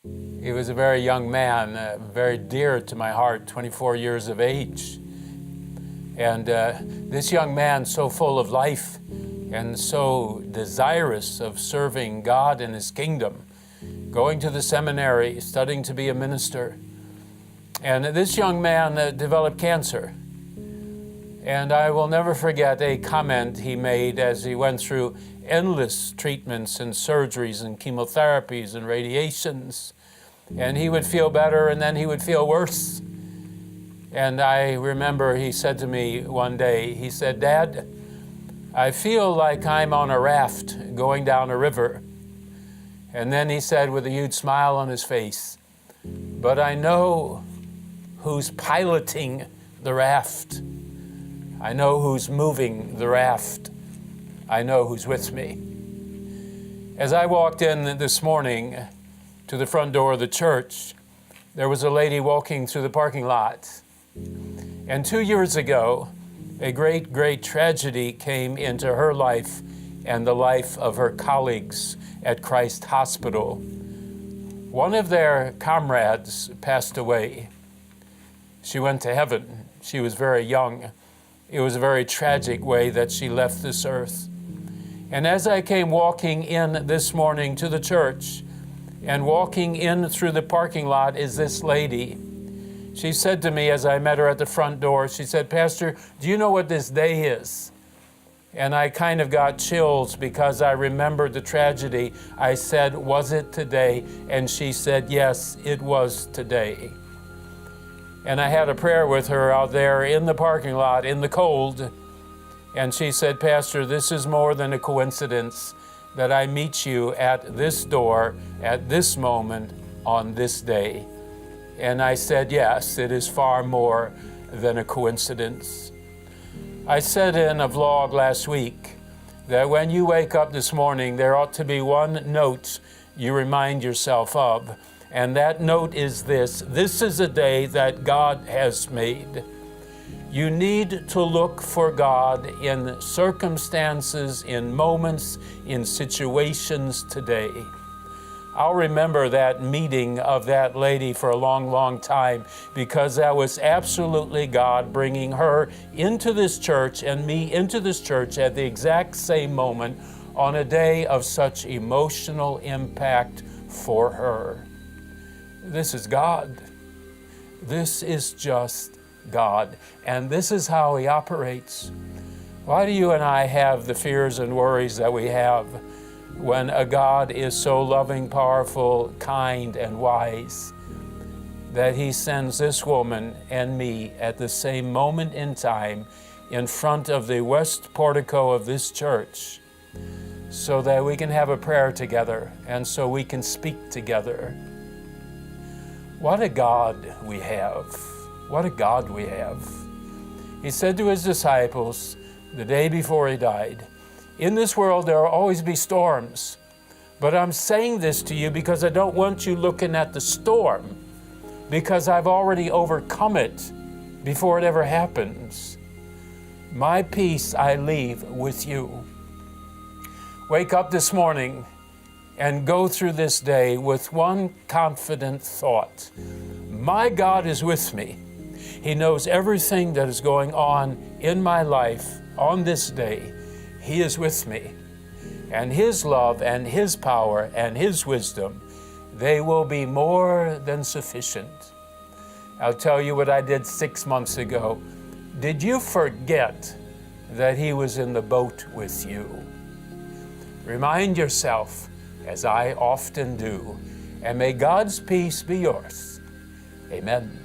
He was a very young man, very dear to my heart, 24 years of age. And this young man, so full of life and so desirous of serving God and His kingdom, going to the seminary, studying to be a minister. And this young man developed cancer. And I will never forget a comment he made as he went through endless treatments and surgeries and chemotherapies and radiations. And he would feel better and then he would feel worse. And I remember he said to me one day, he said, "Dad, I feel like I'm on a raft going down a river." And then he said with a huge smile on his face, "But I know who's piloting the raft. I know who's moving the raft. I know who's with me." As I walked in this morning to the front door of the church, there was a lady walking through the parking lot. And 2 years ago, a great, great tragedy came into her life and the life of her colleagues at Christ Hospital. One of their comrades passed away. She went to heaven. She was very young. It was a very tragic way that she left this earth. And as I came walking in this morning to the church and walking in through the parking lot is this lady. She said to me as I met her at the front door, she said, "Pastor, do you know what this day is?" And I kind of got chills because I remembered the tragedy. I said, "Was it today?" And she said, "Yes, it was today." And I had a prayer with her out there in the parking lot in the cold. And she said, "Pastor, this is more than a coincidence that I meet you at this door at this moment on this day." And I said, "Yes, it is far more than a coincidence." I said in a vlog last week that when you wake up this morning, there ought to be one note you remind yourself of. And that note is this: this is a day that God has made. You need to look for God in circumstances, in moments, in situations today. I'll remember that meeting of that lady for a long, long time because that was absolutely God bringing her into this church and me into this church at the exact same moment on a day of such emotional impact for her. This is God. This is just God. And this is how He operates. Why do you and I have the fears and worries that we have when a God is so loving, powerful, kind, and wise that He sends this woman and me at the same moment in time in front of the west portico of this church so that we can have a prayer together and so we can speak together? What a God we have. What a God we have. He said to His disciples the day before He died, "In this world there will always be storms, but I'm saying this to you because I don't want you looking at the storm, because I've already overcome it before it ever happens. My peace I leave with you." Wake up this morning and go through this day with one confident thought: my God is with me. He knows everything that is going on in my life on this day. He is with me. And His love and His power and His wisdom, they will be more than sufficient. I'll tell you what I did 6 months ago. Did you forget that He was in the boat with you? Remind yourself, as I often do, and may God's peace be yours. Amen.